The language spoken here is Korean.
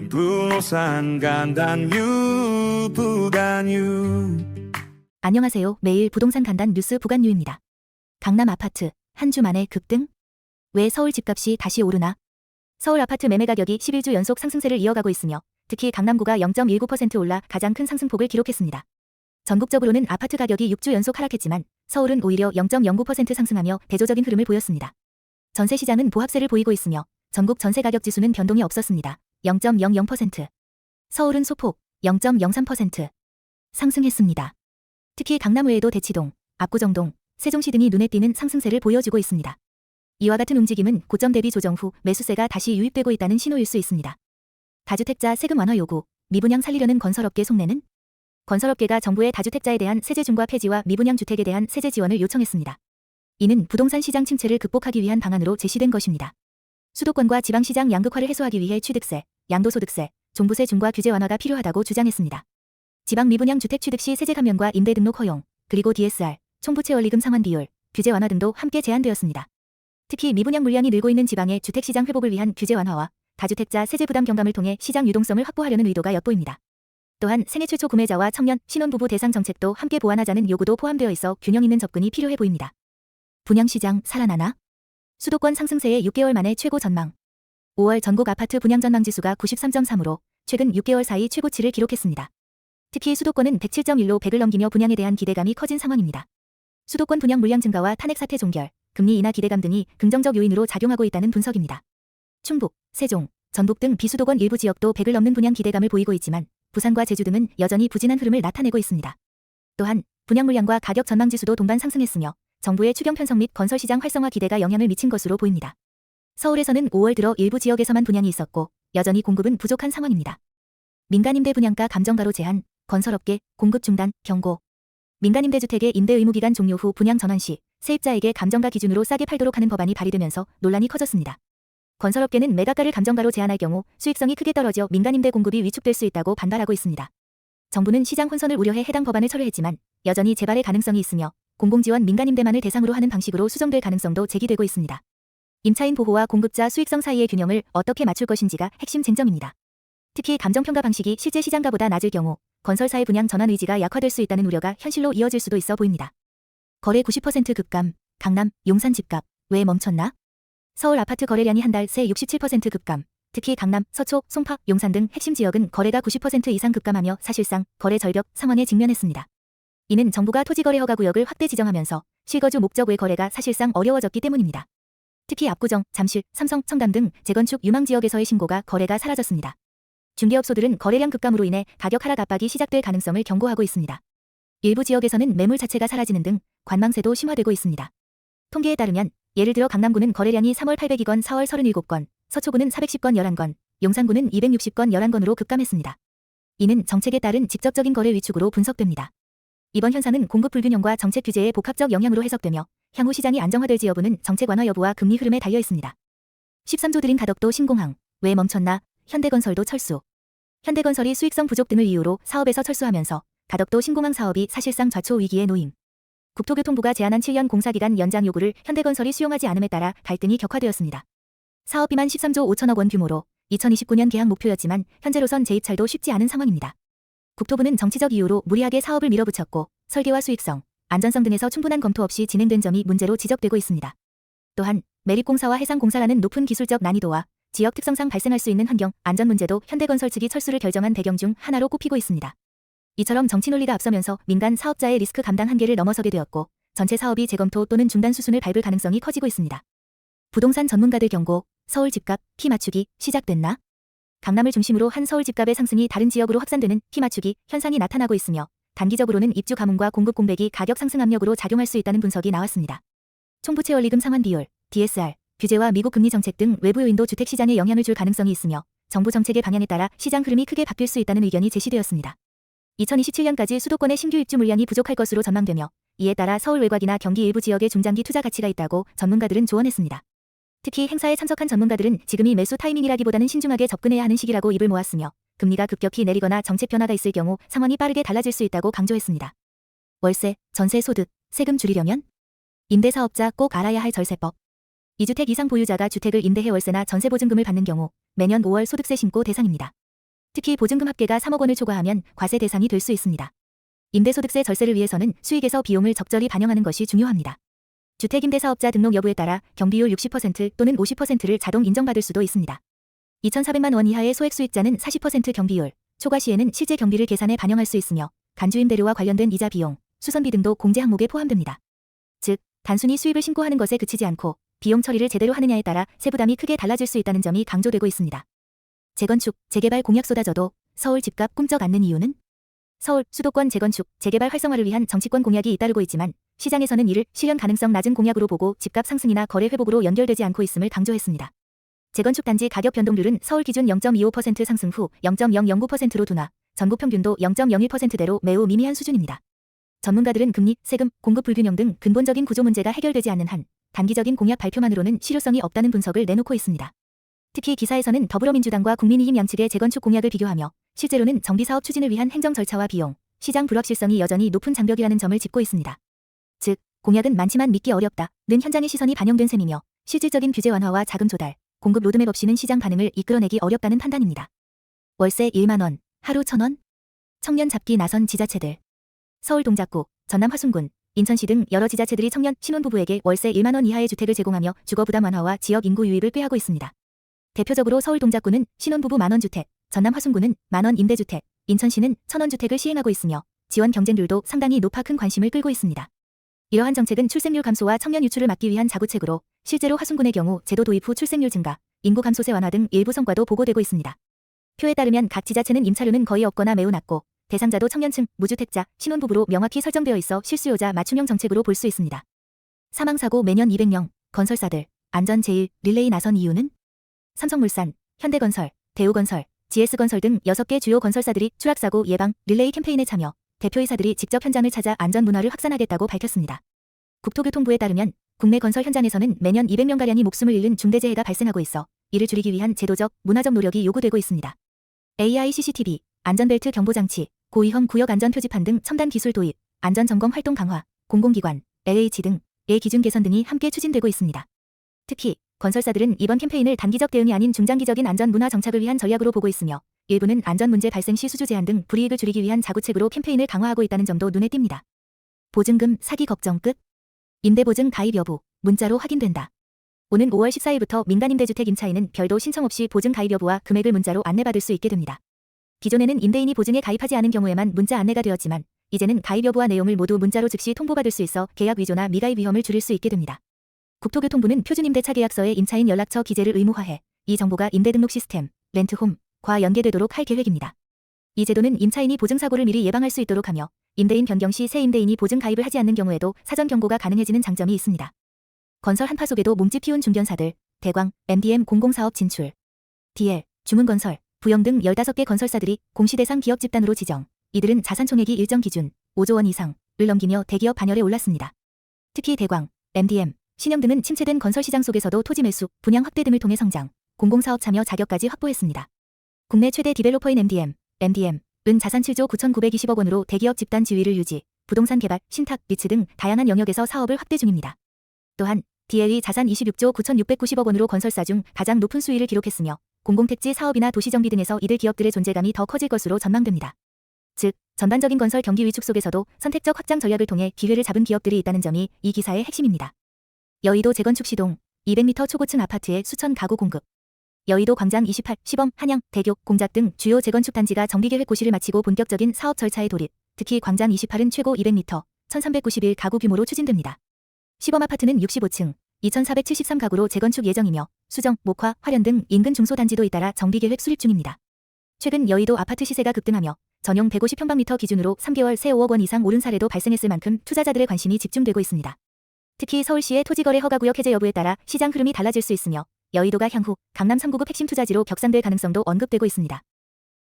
부동산 간단뉴 부간뉴. 안녕하세요. 매일 부동산 간단 뉴스 부간뉴입니다. 강남 아파트 한 주 만에 급등? 왜 서울 집값이 다시 오르나? 서울 아파트 매매 가격이 11주 연속 상승세를 이어가고 있으며 특히 강남구가 0.19% 올라 가장 큰 상승폭을 기록했습니다. 전국적으로는 아파트 가격이 6주 연속 하락했지만 서울은 오히려 0.09% 상승하며 대조적인 흐름을 보였습니다. 전세 시장은 보합세를 보이고 있으며 전국 전세 가격 지수는 변동이 없었습니다. 0.00%. 서울은 소폭 0.03% 상승했습니다. 특히 강남 외에도 대치동, 압구정동, 세종시 등이 눈에 띄는 상승세를 보여주고 있습니다. 이와 같은 움직임은 고점 대비 조정 후 매수세가 다시 유입되고 있다는 신호일 수 있습니다. 다주택자 세금 완화 요구, 미분양 살리려는 건설업계 속내는? 건설업계가 정부의 다주택자에 대한 세제 중과 폐지와 미분양 주택에 대한 세제 지원을 요청했습니다. 이는 부동산 시장 침체를 극복하기 위한 방안으로 제시된 것입니다. 수도권과 지방시장 양극화를 해소하기 위해 취득세, 양도소득세, 종부세 중과 규제 완화가 필요하다고 주장했습니다. 지방 미분양 주택 취득 시 세제 감면과 임대 등록 허용, 그리고 DSR, 총부채 원리금 상환 비율, 규제 완화 등도 함께 제안되었습니다. 특히 미분양 물량이 늘고 있는 지방의 주택시장 회복을 위한 규제 완화와 다주택자 세제 부담 경감을 통해 시장 유동성을 확보하려는 의도가 엿보입니다. 또한 생애 최초 구매자와 청년, 신혼부부 대상 정책도 함께 보완하자는 요구도 포함되어 있어 균형 있는 접근이 필요해 보입니다. 분양시장 살아나나? 수도권 상승세의 6개월 만에 최고 전망. 5월 전국 아파트 분양 전망 지수가 93.3으로 최근 6개월 사이 최고치를 기록했습니다. 특히 수도권은 107.1로 100을 넘기며 분양에 대한 기대감이 커진 상황입니다. 수도권 분양 물량 증가와 탄핵 사태 종결, 금리 인하 기대감 등이 긍정적 요인으로 작용하고 있다는 분석입니다. 충북, 세종, 전북 등 비수도권 일부 지역도 100을 넘는 분양 기대감을 보이고 있지만 부산과 제주 등은 여전히 부진한 흐름을 나타내고 있습니다. 또한 분양 물량과 가격 전망 지수도 동반 상승했으며 정부의 추경 편성 및 건설 시장 활성화 기대가 영향을 미친 것으로 보입니다. 서울에서는 5월 들어 일부 지역에서만 분양이 있었고 여전히 공급은 부족한 상황입니다. 민간임대 분양가 감정가로 제한, 건설업계 공급 중단 경고. 민간임대주택의 임대 의무 기간 종료 후 분양 전환 시 세입자에게 감정가 기준으로 싸게 팔도록 하는 법안이 발의되면서 논란이 커졌습니다. 건설업계는 매각가를 감정가로 제한할 경우 수익성이 크게 떨어져 민간임대 공급이 위축될 수 있다고 반발하고 있습니다. 정부는 시장 혼선을 우려해 해당 법안을 철회했지만 여전히 재발의 가능성이 있으며 공공지원 민간임대만을 대상으로 하는 방식으로 수정될 가능성도 제기되고 있습니다. 임차인 보호와 공급자 수익성 사이의 균형을 어떻게 맞출 것인지가 핵심 쟁점입니다. 특히 감정평가 방식이 실제 시장가보다 낮을 경우 건설사의 분양 전환 의지가 약화될 수 있다는 우려가 현실로 이어질 수도 있어 보입니다. 거래 90% 급감, 강남, 용산 집값, 왜 멈췄나? 서울 아파트 거래량이 한 달 새 67% 급감, 특히 강남, 서초, 송파, 용산 등 핵심 지역은 거래가 90% 이상 급감하며 사실상 거래 절벽 상황에 직면했습니다. 이는 정부가 토지거래 허가 구역을 확대 지정하면서 실거주 목적 외 거래가 사실상 어려워졌기 때문입니다. 특히 압구정, 잠실, 삼성, 청담 등 재건축 유망 지역에서의 신고가 거래가 사라졌습니다. 중개업소들은 거래량 급감으로 인해 가격 하락 압박이 시작될 가능성을 경고하고 있습니다. 일부 지역에서는 매물 자체가 사라지는 등 관망세도 심화되고 있습니다. 통계에 따르면 예를 들어 강남구는 거래량이 3월 802건, 4월 37건, 서초구는 410건 11건, 용산구는 260건 11건으로 급감했습니다. 이는 정책에 따른 직접적인 거래 위축으로 분석됩니다. 이번 현상은 공급 불균형과 정책 규제의 복합적 영향으로 해석되며 향후 시장이 안정화될지 여부는 정책 완화 여부와 금리 흐름에 달려 있습니다. 13조 들인 가덕도 신공항, 왜 멈췄나? 현대건설도 철수. 현대건설이 수익성 부족 등을 이유로 사업에서 철수하면서 가덕도 신공항 사업이 사실상 좌초 위기에 놓임. 국토교통부가 제안한 7년 공사기간 연장 요구를 현대건설이 수용하지 않음에 따라 갈등이 격화되었습니다. 사업비만 13조 5천억 원 규모로 2029년 개항 목표였지만 현재로선 재입찰도 쉽지 않은 상황입니다. 국토부는 정치적 이유로 무리하게 사업을 밀어붙였고 설계와 수익성, 안전성 등에서 충분한 검토 없이 진행된 점이 문제로 지적되고 있습니다. 또한 매립공사와 해상공사라는 높은 기술적 난이도와 지역 특성상 발생할 수 있는 환경, 안전 문제도 현대건설 측이 철수를 결정한 배경 중 하나로 꼽히고 있습니다. 이처럼 정치 논리가 앞서면서 민간 사업자의 리스크 감당 한계를 넘어서게 되었고 전체 사업이 재검토 또는 중단 수순을 밟을 가능성이 커지고 있습니다. 부동산 전문가들 경고, 서울 집값, 키 맞추기 시작됐나? 강남을 중심으로 한 서울 집값의 상승이 다른 지역으로 확산되는 키 맞추기 현상이 나타나고 있으며 단기적으로는 입주 가뭄과 공급 공백이 가격 상승 압력으로 작용할 수 있다는 분석이 나왔습니다. 총부채 원리금 상환 비율, DSR, 규제와 미국 금리 정책 등 외부 요인도 주택시장에 영향을 줄 가능성이 있으며 정부 정책의 방향에 따라 시장 흐름이 크게 바뀔 수 있다는 의견이 제시되었습니다. 2027년까지 수도권의 신규 입주 물량이 부족할 것으로 전망되며 이에 따라 서울 외곽이나 경기 일부 지역에 중장기 투자 가치가 있다고 전문가들은 조언했습니다. 특히 행사에 참석한 전문가들은 지금이 매수 타이밍이라기보다는 신중하게 접근해야 하는 시기라고 입을 모았으며 금리가 급격히 내리거나 정책 변화가 있을 경우 상황이 빠르게 달라질 수 있다고 강조했습니다. 월세, 전세 소득, 세금 줄이려면? 임대사업자 꼭 알아야 할 절세법. 2주택 이상 보유자가 주택을 임대해 월세나 전세보증금을 받는 경우 매년 5월 소득세 신고 대상입니다. 특히 보증금 합계가 3억 원을 초과하면 과세 대상이 될 수 있습니다. 임대소득세 절세를 위해서는 수익에서 비용을 적절히 반영하는 것이 중요합니다. 주택임대사업자 등록 여부에 따라 경비율 60% 또는 50%를 자동 인정받을 수도 있습니다. 2,400만 원 이하의 소액 수익자는 40% 경비율, 초과 시에는 실제 경비를 계산에 반영할 수 있으며 간주임대료와 관련된 이자 비용, 수선비 등도 공제 항목에 포함됩니다. 즉, 단순히 수입을 신고하는 것에 그치지 않고 비용 처리를 제대로 하느냐에 따라 세부담이 크게 달라질 수 있다는 점이 강조되고 있습니다. 재건축, 재개발 공약 쏟아져도 서울 집값 꿈쩍 않는 이유는? 서울, 수도권 재건축, 재개발 활성화를 위한 정치권 공약이 잇따르고 있지만 시장에서는 이를 실현 가능성 낮은 공약으로 보고 집값 상승이나 거래 회복으로 연결되지 않고 있음을 강조했습니다. 재건축 단지 가격 변동률은 서울 기준 0.25% 상승 후 0.009%로 둔화, 전국 평균도 0.01%대로 매우 미미한 수준입니다. 전문가들은 금리, 세금, 공급 불균형 등 근본적인 구조 문제가 해결되지 않는 한 단기적인 공약 발표만으로는 실효성이 없다는 분석을 내놓고 있습니다. 특히 기사에서는 더불어민주당과 국민의힘 양측의 재건축 공약을 비교하며 실제로는 정비사업 추진을 위한 행정 절차와 비용, 시장 불확실성이 여전히 높은 장벽이라는 점을 짚고 있습니다. 즉, 공약은 많지만 믿기 어렵다는 현장의 시선이 반영된 셈이며 실질적인 규제 완화와 자금 조달, 공급 로드맵 없이는 시장 반응을 이끌어내기 어렵다는 판단입니다. 월세 1만 원, 하루 1,000원? 청년 잡기 나선 지자체들. 서울 동작구, 전남 화순군, 인천시 등 여러 지자체들이 청년, 신혼부부에게 월세 1만 원 이하의 주택을 제공하며 주거 부담 완화와 지역 인구 유입을 꾀하고 있습니다. 대표적으로 서울 동작구는 신혼부부 만원 주택, 전남 화순군은 만원 임대주택, 인천시는 1,000원 주택을 시행하고 있으며 지원 경쟁률도 상당히 높아 큰 관심을 끌고 있습니다. 이러한 정책은 출생률 감소와 청년 유출을 막기 위한 자구책으로 실제로 화순군의 경우 제도 도입 후 출생률 증가, 인구 감소세 완화 등 일부 성과도 보고되고 있습니다. 표에 따르면 각 지자체는 임차료는 거의 없거나 매우 낮고 대상자도 청년층, 무주택자, 신혼부부로 명확히 설정되어 있어 실수요자 맞춤형 정책으로 볼 수 있습니다. 사망사고 매년 200명, 건설사들, 안전제일, 릴레이 나선 이유는? 삼성물산, 현대건설, 대우건설, GS건설 등 6개 주요 건설사들이 추락사고 예방, 릴레이 캠페인에 참여, 대표이사들이 직접 현장을 찾아 안전문화를 확산하겠다고 밝혔습니다. 국토교통부에 따르면 국내 건설 현장에서는 매년 200명가량이 목숨을 잃는 중대재해가 발생하고 있어 이를 줄이기 위한 제도적, 문화적 노력이 요구되고 있습니다. AI CCTV, 안전벨트 경보장치, 고위험 구역 안전표지판 등 첨단 기술 도입, 안전점검 활동 강화, 공공기관, LH 등의 기준 개선 등이 함께 추진되고 있습니다. 특히 건설사들은 이번 캠페인을 단기적 대응이 아닌 중장기적인 안전 문화 정착을 위한 전략으로 보고 있으며 일부는 안전 문제 발생 시 수주 제한 등 불이익을 줄이기 위한 자구책으로 캠페인을 강화하고 있다는 점도 눈에 띕니다. 보증금 사기 걱정 끝? 임대보증 가입 여부, 문자로 확인된다. 오는 5월 14일부터 민간임대주택 임차인은 별도 신청 없이 보증 가입 여부와 금액을 문자로 안내받을 수 있게 됩니다. 기존에는 임대인이 보증에 가입하지 않은 경우에만 문자 안내가 되었지만 이제는 가입 여부와 내용을 모두 문자로 즉시 통보받을 수 있어 계약 위조나 미가입 위험을 줄일 수 있게 됩니다. 국토교통부는 표준임대차 계약서에 임차인 연락처 기재를 의무화해 이 정보가 임대등록 시스템, 렌트홈과 연계되도록 할 계획입니다. 이 제도는 임차인이 보증사고를 미리 예방할 수 있도록 하며 임대인 변경 시 새 임대인이 보증 가입을 하지 않는 경우에도 사전 경고가 가능해지는 장점이 있습니다. 건설 한파 속에도 몸집 피운 중견사들, 대광, MDM 공공사업 진출. DL, 주문건설, 부영 등 15개 건설사들이 공시대상 기업 집단으로 지정. 이들은 자산총액이 일정 기준 5조 원 이상을 넘기며 대기업 반열에 올랐습니다. 특히 대광, MDM, 신영 등은 침체된 건설 시장 속에서도 토지 매수, 분양 확대 등을 통해 성장, 공공사업 참여 자격까지 확보했습니다. 국내 최대 디벨로퍼인 MDM은 자산 7조 9,920억 원으로 대기업 집단 지위를 유지, 부동산 개발, 신탁, 리츠 등 다양한 영역에서 사업을 확대 중입니다. 또한 DL이 자산 26조 9,690억 원으로 건설사 중 가장 높은 수위를 기록했으며 공공택지 사업이나 도시정비 등에서 이들 기업들의 존재감이 더 커질 것으로 전망됩니다. 즉, 전반적인 건설 경기 위축 속에서도 선택적 확장 전략을 통해 기회를 잡은 기업들이 있다는 점이 이 기사의 핵심입니다. 여의도 재건축 시동, 200m 초고층 아파트에 수천 가구 공급. 여의도 광장 28, 시범, 한양, 대교, 공작 등 주요 재건축 단지가 정비계획 고시를 마치고 본격적인 사업 절차에 돌입, 특히 광장 28은 최고 200m, 1391 가구 규모로 추진됩니다. 시범 아파트는 65층, 2473 가구로 재건축 예정이며 수정, 목화, 화련 등 인근 중소단지도 잇따라 정비계획 수립 중입니다. 최근 여의도 아파트 시세가 급등하며 전용 150평방미터 기준으로 3개월 새 5억 원 이상 오른 사례도 발생했을 만큼 투자자들의 관심이 집중되고 있습니다. 특히 서울시의 토지거래 허가구역 해제 여부에 따라 시장 흐름이 달라질 수 있으며 여의도가 향후 강남 3구급 핵심 투자지로 격상될 가능성도 언급되고 있습니다.